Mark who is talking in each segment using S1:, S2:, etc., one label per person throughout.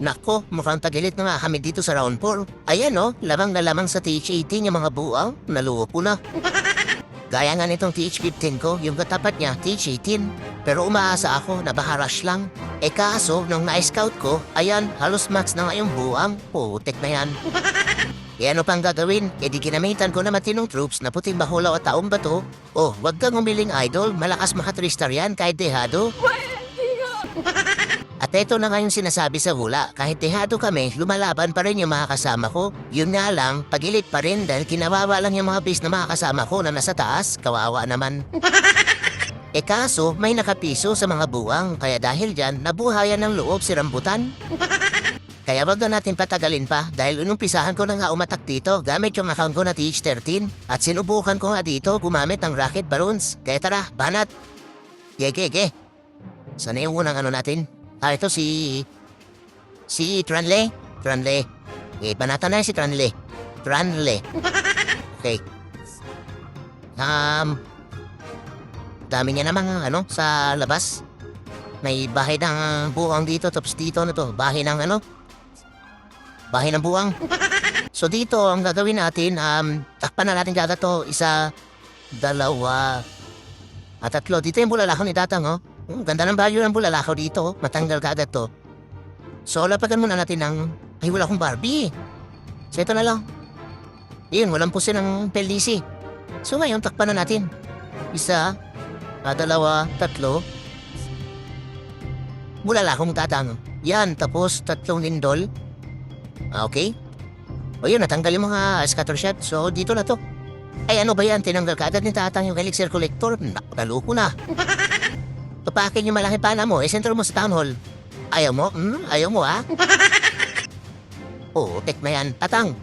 S1: Nako, mukhang tagilit na nga kami dito sa round 4. Ayan oh, lamang na lamang sa TH18 yung mga buwang. Nalupo na. Gaya nga nitong TH15 ko, yung katapat niya, TH18. Pero umaasa ako na baka rush lang. Kaso, nung na-scout ko, ayan, halos max na nga yung buwang. Putik na yan. Ano pang gagawin? Di ginamitan ko na matinong troops na puting bahulaw at taong bato. Oh, wag kang umiling idol, malakas maka-3-star yan kahit dehado. At eto na nga yung sinasabi sa hula, kahit dehado kami, lumalaban pa rin yung mga kasama ko. Yun nga lang, pagilit pa rin dahil kinawawa lang yung mga base na mga kasama ko na nasa taas, kawawa naman. Kaso, may nakapiso sa mga buwang, kaya dahil dyan, nabuhayan ng loob si Rambutan. Kaya wag na natin patagalin pa dahil inumpisahan ko na nga umatak dito gamit yung account ko na TH13 at sinubukan ko nga dito gumamit ng rocket balloons. Kaya tara, banat! Gege. Sana yung unang ano natin? Ito si Tranle. Banata na si Tranle. Okay. Dami niya namang sa labas. May bahay ng buwang dito, tapos dito na to. Bahay ng buwang. So dito, ang gagawin natin, takpan na natin kagad to. 1, 2, 3. Dito yung bulalakaw ni Tatang, oh. Ganda ng value ng bulalakaw dito, oh. Matanggal kagad to. So, lapagan muna natin ng, wala akong Barbie. So, ito na lang. Yun, walang pusin ng pelisi. So, ngayon, takpan na natin. 1, 2, 3. Bulalakaw mong Tatang. Yan, tapos 3 lindol. Okay. O yun, natanggal yung mga scatter shot. So, dito na to. Ay, ano ba yan? Tinanggal ka agad ni Tatang yung elixir collector. Naluko na. Papakin yung malaki pana mo. Sentro mo sa town hall. Ayaw mo? Ayaw mo, ha? Oo, tek na yan. Tatang.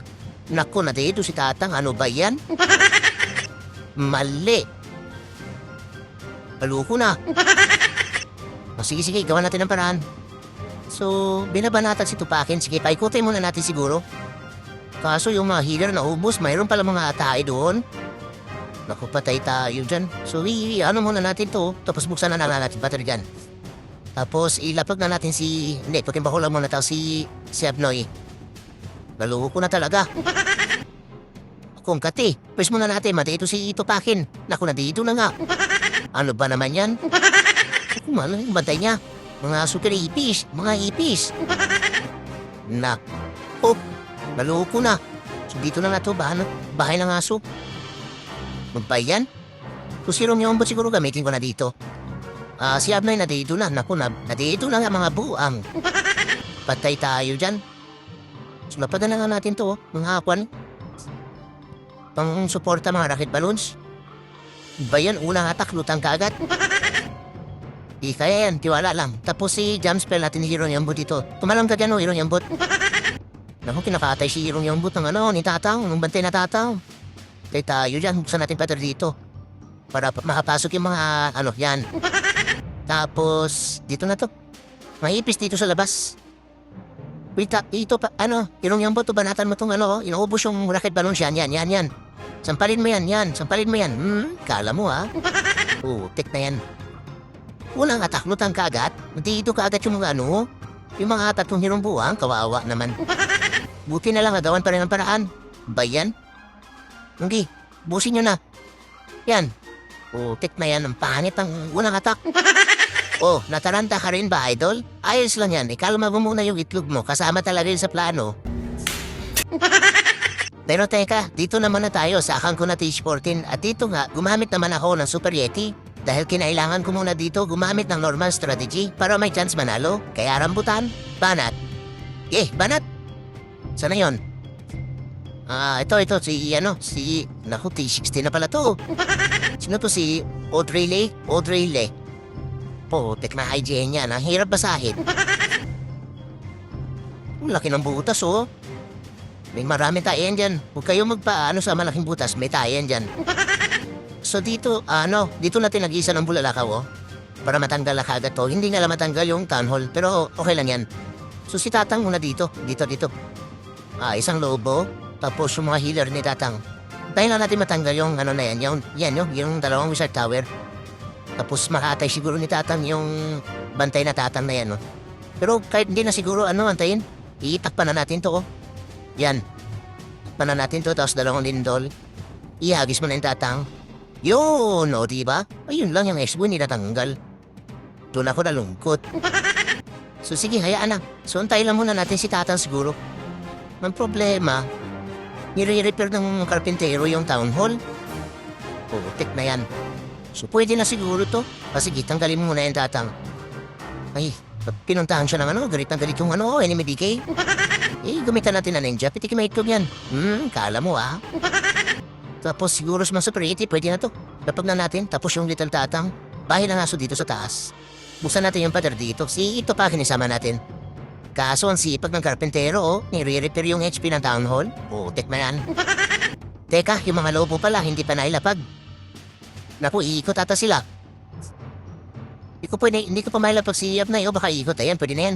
S1: Naku, na dito si Tatang. Ano ba yan? Mali. Naluko na. Sige, gawa natin ang paraan. So, binabanatan si Tupakin. Sige, paikutin muna natin siguro. Kaso yung mga healer na ubos, mayroon pala mga atay doon. Naku, patay tayo dyan. So, ano muna natin to. Tapos buksan na natin battery dyan. Tapos, ilapag na natin hindi, puting bakula muna tayo si Abnoy. Naluho ko na talaga. Kung kati, pwes muna natin, dito si Tupakin. Naku, na dito na nga. Ano ba naman yan? Kumano yung bantay niya? Mga super ipis, Naku, naluho ko na. So, dito na to, bahay ng aso. Magbayan? Kung si Romeo ba siguro gamitin ko na dito? Si Abnoy na dito na. Naku, na dito na nga mga buang. Patay tayo dyan. So, napadala nga natin to, mga akwan. Pang-suporta mga rocket balloons. Bayan, unang atak, lutang kaagad. Kaya yan, tiwala lang. Tapos si jump spell natin ni Hero Yambut dito. Tumalang ka dyan, Hero Yambut. Naku, kinakatay si Hero Yambut ng ni Tatang, ng bantay na Tatang. Kaya tayo dyan, buksan natin pattern dito. Para makapasok yung mga, yan. Tapos, dito na to. Maipis dito sa labas. Wait, ito pa, Hero Yambut, banatan mo tong inuubos yung rocket balloons yan. Sampalin mo yan. Kala mo, ha? Tek na yan. Unang atak, lutang kaagad. Dito kaagad yung mga yung mga 3 hirong buwang, kawawa naman. Buti na lang, nagawan pa rin ang paraan. Bayan? Okay, busin nyo na. Yan. Tek na yan, ang pangit ang unang atak. Nataranta ka rin ba, idol? Ayos lang yan, ikalma mo muna yung itlog mo, kasama talaga yun sa plano. Pero teka, dito naman na tayo sa account ko na TH14 at dito nga, gumamit naman ako ng Super Yeti. Dahil kinailangan ko muna dito gumamit ng normal strategy para may chance manalo. Kaya Rambutan, banat. Banat! Sana yun? Ito, naku, T16 na pala to. Sino to si Audrey? Tek na IGN yan, ang hirap basahin. Ang laki ng butas, oh. May maraming tayan dyan. Huwag kayo sa malaking butas, may tayan dyan. So dito, dito natin nag-isa ng bulalakaw, oh. Para matanggal na kagad to. Hindi nga lang matanggal yung town hall, pero okay lang yan. So si Tatang muna dito. Isang lobo, tapos yung mga healer ni Tatang. Dahil lang natin matanggal yung na yan, yung 2 wizard tower. Tapos makatay siguro ni Tatang yung bantay na Tatang na yan, no. Pero kahit hindi na siguro antayin. Itakpan na natin to, oh. Yan. Takpan na natin to, tapos 2 lindol. Ihagis mo na yung tatang. Yun, o diba? Ayun lang yung expo nilatanggal. Doon ako nalungkot. So sige, hayaan na. So antayin lang muna natin si tatang siguro. Ang problema, nire-repair ng karpintero yung town hall. Putik na yan. So pwede na siguro to. Sige, tanggalin mo muna yung tatang. Ay, pinuntahan siya ng galit na galit yung enemy DK. Gamitan natin na ninja, pitikimate ko yan. Kala mo Tapos siguro sa mga super 80, pwede na to. Lapag na natin, tapos yung little tatang, bahay ng aso dito sa taas. Buksan natin yung pader dito, ito pa kinisama natin. Kaso ang sipag ng karpentero, nire-repair yung HP ng town hall. Putik na yan. Teka, yung mga lobo pala, hindi pa nailapag. Naku, iikot ata sila. Hindi ko pa mailapag si Yapnay, baka iikot, ayan, pwede na yan.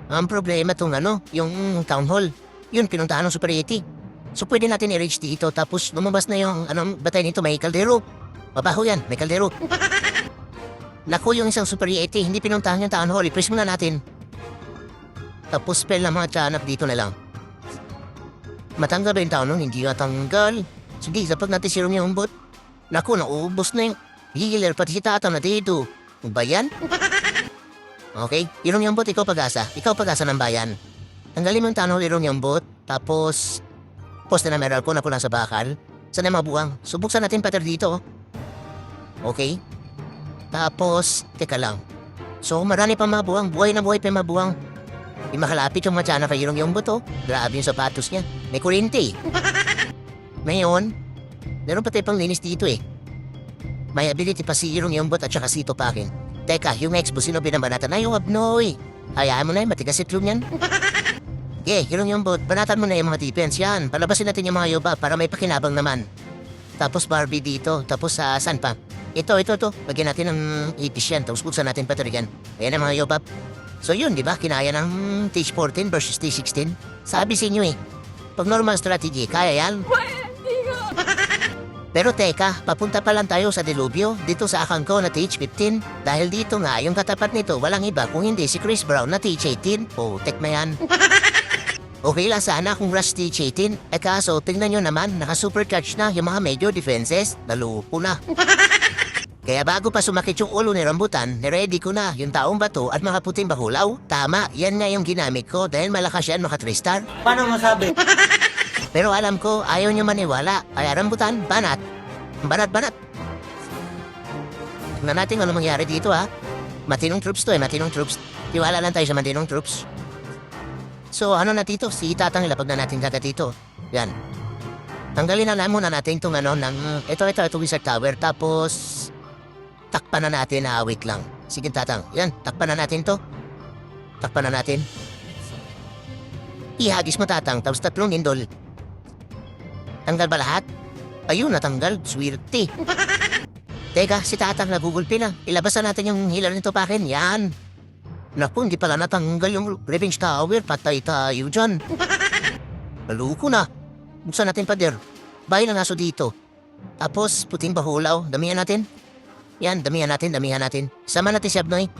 S1: Ang problema tong yung town hall, yun, pinuntahan ng Super 80. So pwede natin i-reach dito, tapos lumabas na yung, batay nito, may kaldero. Mabaho yan, may kaldero. Naku, yung isang Super 80, hindi pinuntahan yung town hall, i-press muna natin. Tapos spell na mga tiyanap dito na lang. Matanggal ba yung town hall? Hindi matanggal. Sige, sapag natin si yung bot. Naku, naubos na yung healer, pati si tatang na dito. Ba yan? Okay, yung bot, ikaw pag-asa. Ikaw pag-asa ng bayan. Tanggalin mo yung town hall, yung bot. Tapos, poste na meral ko na sa bakal. Sana mabuwang. Subuksan natin pater dito. Okay? Tapos, teka lang. So, marami pa mabuwang. Buhay na buhay pa mabuwang. Di makalapit yung matya na kay yung buto. Grabe yung sapatos niya. May kurente. Ngayon, meron pa tayo pang linis dito May ability pa si yung bot at saka si Topakin. Teka, yung ex-boss sino binabanatan na yung abnoy. Hayaan mo na matigas itlog yan. Yung bot, banatan mo na yung mga defense yan. Palabasin natin yung mga yoba para may pakinabang naman. Tapos Barbie dito. Tapos saan pa? Ito. Lagyan natin ng ipis yan. Tapos buksan natin patrigan. Ayan ang mga yoba. So yun, di ba? Kinaya ng T14 versus T16. Sabi sa inyo pag normal strategy, kaya yan. Pero teka, papunta pa lang tayo sa Delubyo, dito sa akang ko na TH15. Dahil dito nga, yung katapat nito, walang iba kung hindi si Chris Brown na TH18. Putek na yan. Okay lang sana kung Rush TH18. Kaso, tingnan nyo naman, naka-supercharge na yung mga major defenses. Nalupo na. Kaya bago pa sumakit yung ulo ni Rambutan, niready ko na yung taong bato at mga puting bakulaw. Tama, yan nga yung ginamit ko dahil malakas yan maka 3-star.
S2: Paano masabi?
S1: Pero alam ko, ayaw nyo maniwala. Kaya Rambutan, banat. Banat. Tignan natin ano mangyari dito Matinong troops to matinong troops. Tiwala lang tayo sa matinong troops. So ano na dito, si tatang ilapag na natin kagad dito. Yan. Tanggalin na muna natin itong ito Wizard Tower. Tapos, takpan na natin wait lang. Sige tatang, yan, takpan na natin to. Takpan na natin. Ihagis mo tatang, tapos 3 lindol. Tanggal ba lahat? Ayun, natanggal. Swerte. Teka, si tatang nagugulpi na. Ilabas na natin yung healer nito pakin. Yan. Naku, hindi pala natanggal yung Revenge Tower. Patay tayo dyan. Maluko na. Buksan natin pader. Bahay ng aso dito. Tapos, puting bahulaw. Damihan natin. Yan, damihan natin. Sama natin si Abnoy.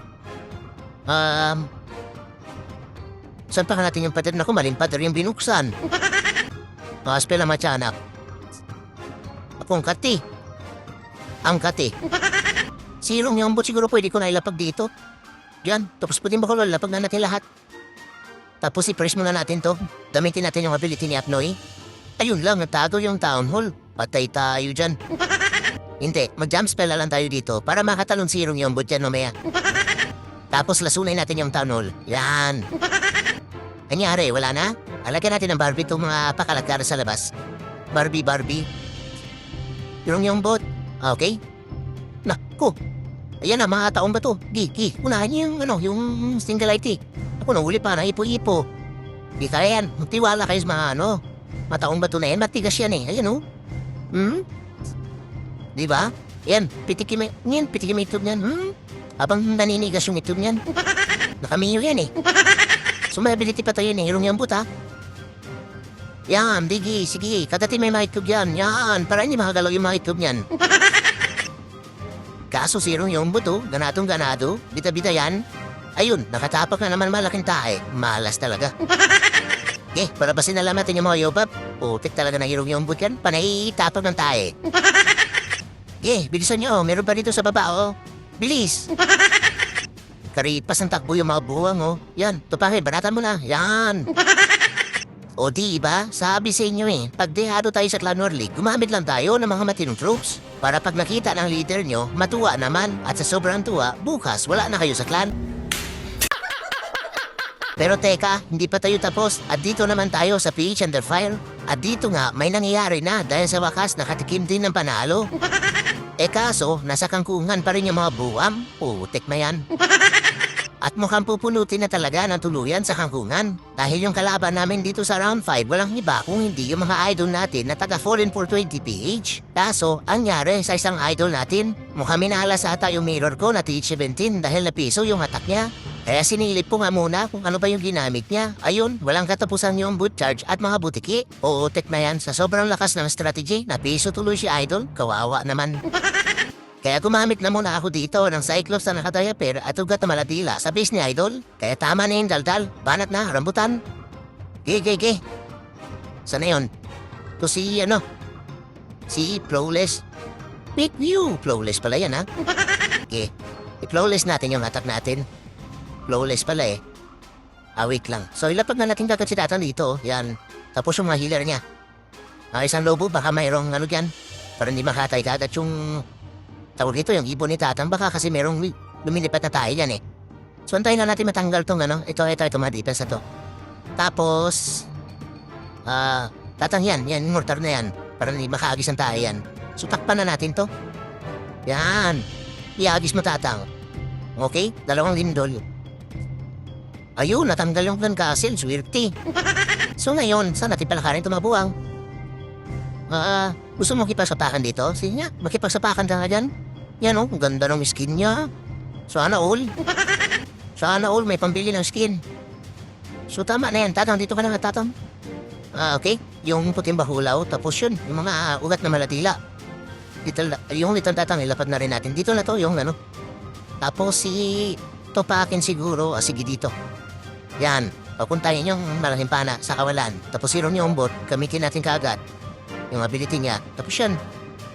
S1: Saan pa ka natin yung pader? Naku, maling pader yung binuksan. Spell ang matyanak. Akong kati. Ang kati. Silong yung bot siguro pwede ko na ilapag dito. Yan, tapos puting bakulaw, lapag na natin lahat. Tapos i-press muna natin to. Gamitin natin yung ability ni Apnoy. Ayun lang, natago yung town hall. Patay tayo dyan. Hindi, mag-jump spell na lang tayo dito para makatalon si yung bot yan mamaya. Tapos lasunay natin yung town hall. Yan. Kanyari, wala na? Alagyan natin ng Barbie itong mga pakalagkara sa labas. Barbie. Yung bot. Okay? Naku. Ayan na, mga taong ba to? Gi, unahan niyo yung single IT. Ako, nahuli pa na ipo-ipo. Di kaya yan. Magtiwala kayo sa mga mataong ba to na yan? Matigas yan Ayan Di ba? Ayan, pitikim itlog niyan. Habang naninigas yung itlog niyan. Nakamiyo yan So may ability pa tayo yung bot Yan, bigi, sige, kadating may mga itlog yan. Yan, para hindi makagalaw yung mga itlog niyan. Kaso si yung buto, ganado, bita-bita yan. Ayun, nakatapak na naman malaking tae. Malas talaga. Para ba sinalamat natin yung mga yobab? Putik talaga na hirong yung boot yan. Panay tapak ng tae. Bilisan nyo. Meron pa dito sa baba, oh. Bilis. Karipas ng takbo yung mga buwang, oh. Yan, tupakin, banatan mo na. Yan. O diba, sabi sa inyo pag dehado tayo sa Clan Norlic, gumamit lang tayo ng mga matinong troops. Para pag nakita ng leader nyo, matuwa naman. At sa sobrang tuwa, bukas wala na kayo sa clan. Pero teka, hindi pa tayo tapos at dito naman tayo sa PH Under Fire. At dito nga, may nangyayari na dahil sa wakas nakatikim din ng panalo. Kaso, nasa kangkungan pa rin yung mga buwam. Putik na yan. At mukhang pupunutin na talaga ng tuluyan sa kangkungan. Dahil yung kalaban namin dito sa round 5, walang iba kung hindi yung mga idol natin na taga Fallen 420 PH. Kaso, ang nyari sa isang idol natin, mukhang minalas ata yung mirror ko na TH17 dahil napiso yung attack niya. Kaya sinilip ko nga muna kung ano ba yung ginamit niya. Ayun, walang katapusan yung boot charge at mga butiki. Uutik na yan sa sobrang lakas ng strategy. Napiso tuloy si Idol. Kawawa naman. Kaya gumamit na muna ako dito ng Cyclops na nakadayaper at ugat na maladila sa base ni Idol. Kaya tama na yung daldal. Banat na, rambutan. Ge. Sana yun? To si si Flawless. Big view. Flawless pala yan, ha? I-flawless natin yung attack natin. Flawless pala wait lang. So ilapag na natin kagad si Tatang dito. Yan. Tapos yung mga healer niya. Isang lobo, baka mayroong dyan. Para hindi makatay kagad yung tawag dito, yung ibon ni Tatang. Baka kasi mayroong lumilipat na tayo yan So antayin na natin matanggal tong Ito, mga defense na to. Tapos, Tatang yan, mortar na yan. Para hindi makaagis ang tayo yan. So takpan na natin to. Yan. Iagis mo, Tatang. Okay? 2 lindol. Ayun, natanggal yung Clan Castle. Swerte. So ngayon, saan natin palakarin ito mabuang? Gusto mo makipagsapakan dito? Sige nga, makipagsapakan ka nga dyan. Yan ang ganda ng skin niya. Sana all. Sana all, may pambili ng skin. So tama na yan, Tatang. Dito ka na nga, Tatang. Okay. Yung puting bahulaw, tapos yun. Yung mga ugat na malatila. Yung little Tatang, ilapad na rin natin. Dito na to, yung Tapos si Topakin siguro, sige dito. Yan, papuntahin yung malaking pana sa kawalan. Tapos zero yung bot, gamitin natin kaagad. Yung ability niya. Tapos yan,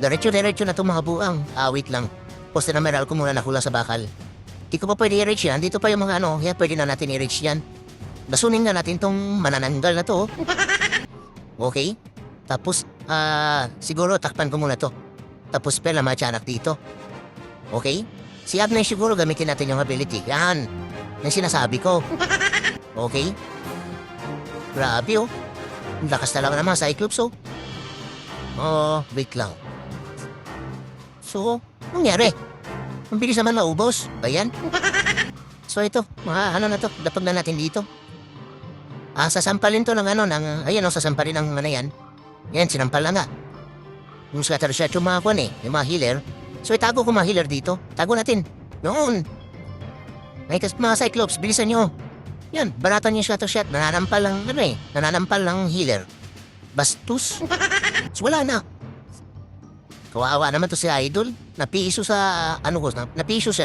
S1: diretso na itong mga buang. Wait lang. Poste na meral ko muna nakula sa bakal. Di ko pa pwede i-reach yan. Dito pa yung mga pwede na natin i-reach yan. Basunin na natin tong manananggal na to. Okay? Tapos, siguro takpan ko muna to. Tapos pala machanak dito. Okay? Si Agnes siguro gamitin natin yung ability. Yan. Yung sinasabi ko. Okay? Grabe lakas talaga naman Cyclops wait lang. So, nangyari? Ang bilis naman maubos. Ayan. So ito, mga na to. Dapag na natin dito. Sasampalin to ng sasampalin ng yan. Yan, sinampal na nga. Yung scatter shot yung mga yung mga healer. So itago ko mga healer dito. Tago natin. Noon. Mga Cyclops, bilisan nyo. Yan, baratan yung scatter shot. Nananampal lang, nananampal lang healer. Bastos. So wala na. Kawawa naman to si Idol. Napiso sa, napiso siya.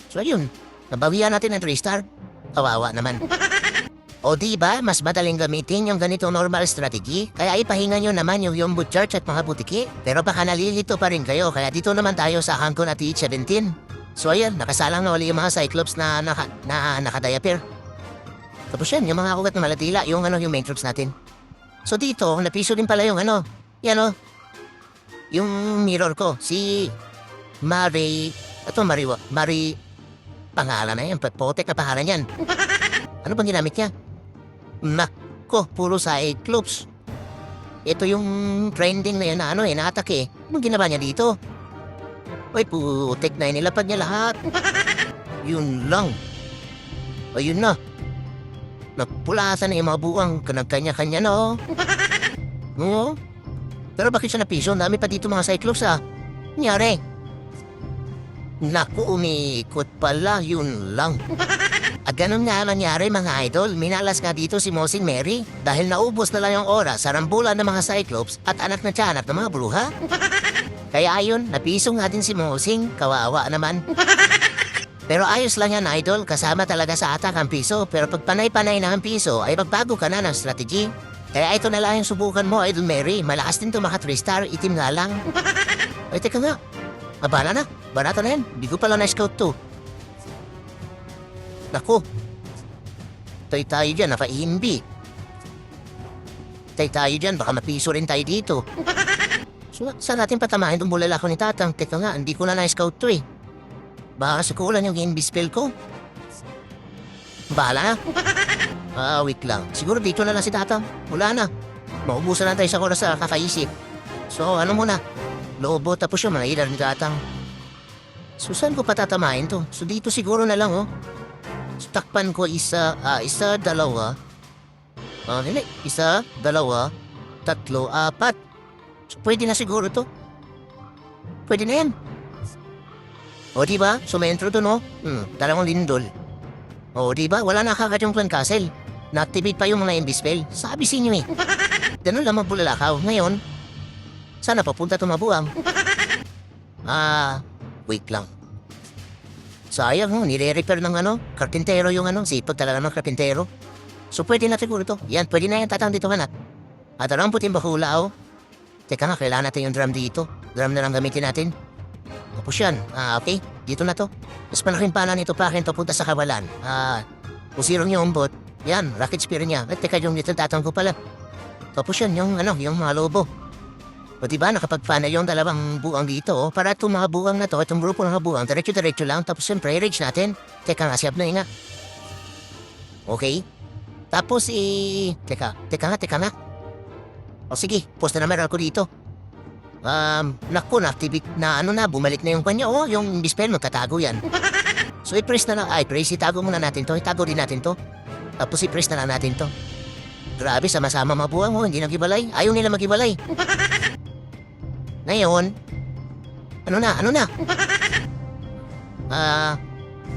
S1: So ayun, nabawian natin ng 3-star. Kawawa naman. O diba, mas madaling gamitin yung ganitong normal strategy. Kaya ipahinga nyo naman yung boot charge at mga butiki. Pero baka nalilito pa rin kayo. Kaya dito naman tayo sa Hangkon at TH17. So ayan, nakasalang na uli yung mga Cyclops na nakadayaper. Tapos yan, yung mga ugat na malatila, yung main troops natin. So dito, napiso din pala yung yung mirror ko, si Mari pangalan na yan, potek na pangalan yan. Ano bang ginamit niya? Nako, puro Cyclops. Ito yung trending na yun na na-attack Anong ginawa niya dito? Uy, putek na nilapad niya lahat. Yun lang. Ayun na. Napulasan na yung mga buwang kanagkanya-kanya Oo. Pero bakit siya napiso? Dami pa dito mga Cyclops Nangyari. Naku, umikot pala. Yun lang. At ganun nga nangyari mga idol. Minalas nga dito si Mosing Mary. Dahil naubos na lang yung oras sa rambulan ng mga Cyclops at anak na tiyanak ng mga bruha. Kaya ayun, napiso nga din si Mosing. Kawawa naman. Pero ayos lang yan, idol. Kasama talaga sa atak ang piso. Pero pag panay-panay na ang piso, ay magbago ka na ng strategy. Kaya ito na lang yung subukan mo, Idol Mary. Malakas din to maka 3-star, itim nga lang. Ay, teka nga. Abala na. Barato na yan. Hindi ko pala na-scout to. Naku. Tayo dyan, naka-imbi. Tayo dyan, baka mapiso rin tayo dito. So, saan natin patamahin itong bulala ko ni Tatang? Teka nga, hindi ko na na-scout to eh. Baka sakulan yung imbi spell ko. Bahala na. Wait lang. Siguro dito na lang si Tatang. Wala na. Maubusan na tayo sa oras sa kakaisip. So, ano muna? Lobo, tapos yung mga ilan ni Tatang. So, saan ko patatamahin to? So, dito siguro na lang, oh. So, takpan ko isa, dalawa. Hindi. Isa, dalawa, tatlo, apat. So, pwede na siguro to. Pwede na yan. O, diba? So, may intro to, no? Dalawang lindol. O, diba? Wala na kagad yung Clan Castle. Na-activate pa yung mga MB-spell. Sabi sa inyo eh. Ganun lang magbulalakaw. Ngayon, sana papunta tumabuang. Wait lang. Sayang, nire-repair ng karpintero yung sipag talaga ng karpintero. So, pwede na siguro to. Yan, pwede na yan, Tatang, dito ka na. At ang puting bakula, oh. Teka nga, kailangan natin yung drum dito. Drum na lang gamitin natin. Tapos yan, okay, dito na to. Mas malaking pala nito pa akin papunta sa kawalan. Pusirong yung bot. Yan, rocket spear niya. At teka, yung little Tatang ko pala. Tapos yan, yung mga lobo. O diba, nakapagpana yung dalawang buwang dito, oh. Para itong mga buwang na to, itong grupo ng mga buwang, diretso-diretso lang. Tapos siyempre, rage natin. Teka nga, siyap na nga. Okay. Tapos, teka nga. O sige, post na meron ko dito. Naku, na-activate na bumalik na yung kanya. Oh, yung dispel mo, tatago yan. So, i-press na lang. Press, itago muna natin to. Itago din natin to. Tapos, i-press na lang natin to. Grabe, sama-sama mabuang, oh. Hindi nag-ibalay. Ayaw nila mag-ibalay. Ngayon, ano na?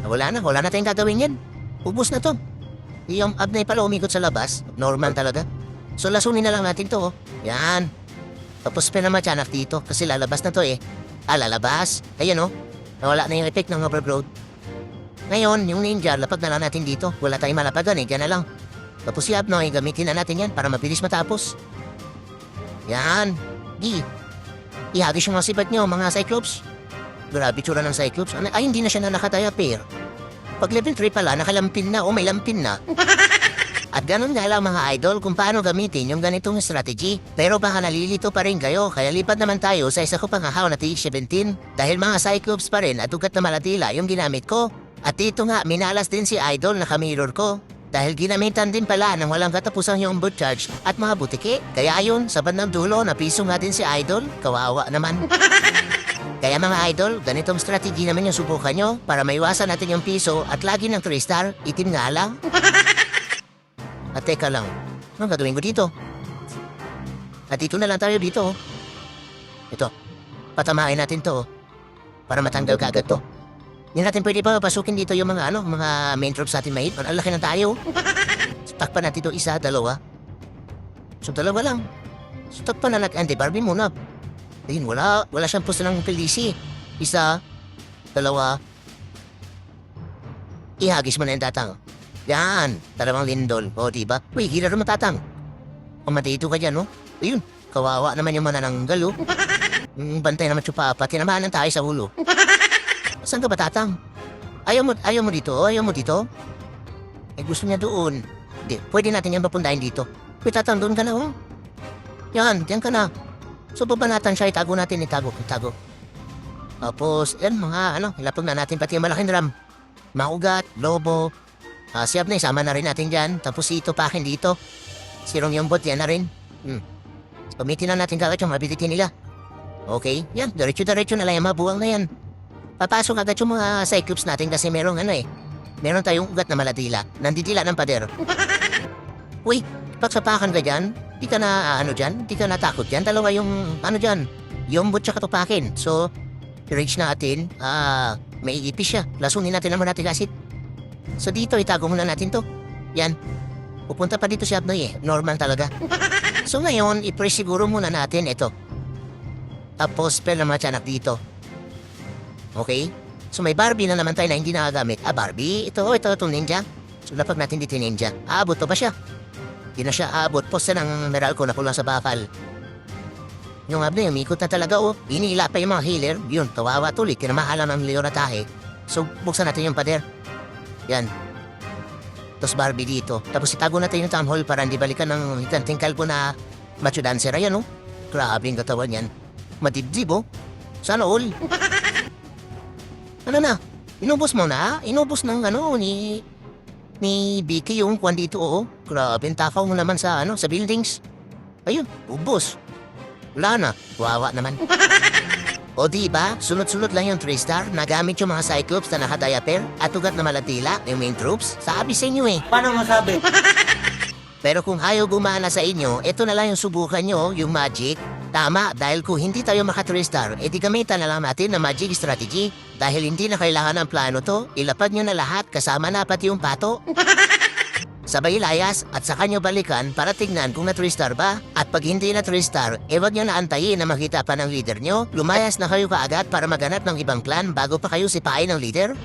S1: Wala na tayong gagawin yan. Ubus na to. Yung abnay pala umikot sa labas. Normal talaga. So, lasunin na lang natin to, oh. Yan. Tapos pinamachanak dito kasi lalabas na to eh. Lalabas. Ayan, oh. Nawala na yung effect ng overgrowth. Ngayon, yung ninja, lapag na lang natin dito. Wala tayong malapagan eh. Diyan na lang. Tapos si Abnoy, gamitin na natin yan para mabilis matapos. Yan. Ihagis yung mga sipat nyo, mga Cyclops. Grabe tsura ng Cyclops. Ay, hindi na siya na nakataya, pair. Pag level 3 pala, nakalampin na o may lampin na. At ganun nga lang mga idol kung paano gamitin yung ganitong strategy. Pero baka nalilito pa rin kayo, kaya lipat naman tayo sa isa ko pang hahaw na TH17. Dahil mga Cyclops pa rin at ugat na malatila yung ginamit ko. At dito nga, minalas din si idol na kamirror ko. Dahil ginamitan din pala ng walang katapusan yung boot charge at mga butiki. Kaya ayun, sa bandang dulo, napiso nga din si idol. Kawawa naman. Kaya mga idol, ganitong strategy naman yung subukan nyo para maiwasan natin yung piso at lagi ng 3-star, itim nga lang. At teka lang, anong gagawin ko dito? At dito na lang tayo dito. Ito, patamain natin to para matanggal kagad to. Hindi natin pwede pa pasukin dito yung mga mga main troops natin mate. Ang laki ng tayo. So, takpan natin ito isa, dalawa. So, dalawa lang. So, takpan na natin. Barbie muna. Ayun, wala siyang puso ng pilisi. Isa, dalawa. Ihagis mo na yung Tatang. Yan, dalawang lindol. O, diba? Uy, hila rin Tatang. Pamatito ka dyan, no? Ayun, kawawa naman yung manananggal, oh. Bantay naman siya pa. Tinamahan tayo sa ulo. Saan ka ba, Tatang? Ayaw mo dito? Ayaw mo dito? Gusto niya doon. Hindi, pwede natin yan papuntahin dito. Uy, Tatang, doon ka na, oh. Yan, diyan ka na. So, babanatan siya, itago natin. Tapos, yan, ilapag na natin pati yung malaking drum. Maugat, lobo. Siyap na, isama na rin natin dyan. Tapos, ito pa akin dito. Sirong yung bot, yan na rin. Gamitin na natin kagad yung ability nila. Okay, yan, diretso-diretso na lang yung mabuwang na yan. Papasok agad yung mga Cyclops natin kasi merong meron tayong ugat na maladila. Nandidila ng pader. Uy, pagsapakan ka dyan, di ka na dyan, di ka natakot dyan. Dalawa yung dyan, yung bot siya katupakin. So, rage natin, may ipis siya. Lasunin natin naman natin asit. So dito, itago muna natin to. Yan. Pupunta pa dito si Abnoy eh. Normal talaga. So ngayon, i-press siguro muna natin ito. Tapos, spell na matyanak dito. Okay? So may Barbie na naman tayo na hindi nakagamit. Barbie, ito, itong ninja. So lapag natin dito ninja. Aabot pa ba siya? Hindi na siya aabot. Poste ng Meralco na kulang sa bakal. Yung abna, umikot na talaga oh. Inila pa yung mga healer. Yun, kawawa tuloy. Kinamahalan ng Leonatahe. So buksan natin yung pader. Yan. Tapos Barbie dito. Tapos itago natin yung town hall para hindi balikan ng hitanting kalbo na macho dancer. Ayan oh. Grabe yung katawan yan. Madibdib oh. Sana all. Ano na? Inubos mo na? Inubos ng ni Vicky yung kwan dito oh. Grabe, takaw mo naman sa sa buildings. Ayun, ubos. Wala na. Wawa naman. O diba, sunod-sunod lang yung 3-star. Nagamit yung mga Cyclops na naka-diaper at ugat na malatila, yung main troops. Sabi sa inyo eh.
S2: Paano masabi?
S1: Pero kung ayaw gumana sa inyo, ito na lang yung subukan nyo, yung magic. Tama, dahil kung hindi tayo maka 3-star, edi gamitan na lang natin ng magic strategy. Dahil hindi na kailangan ng plano to, ilapad nyo na lahat kasama na pati yung pato. Sabay layas at saka nyo balikan para tignan kung na 3-star ba. At pag hindi na 3-star, wag nyo na antayin na makita pa ng leader nyo. Lumayas na kayo kaagad para maganap ng ibang plan bago pa kayo sipain ng leader.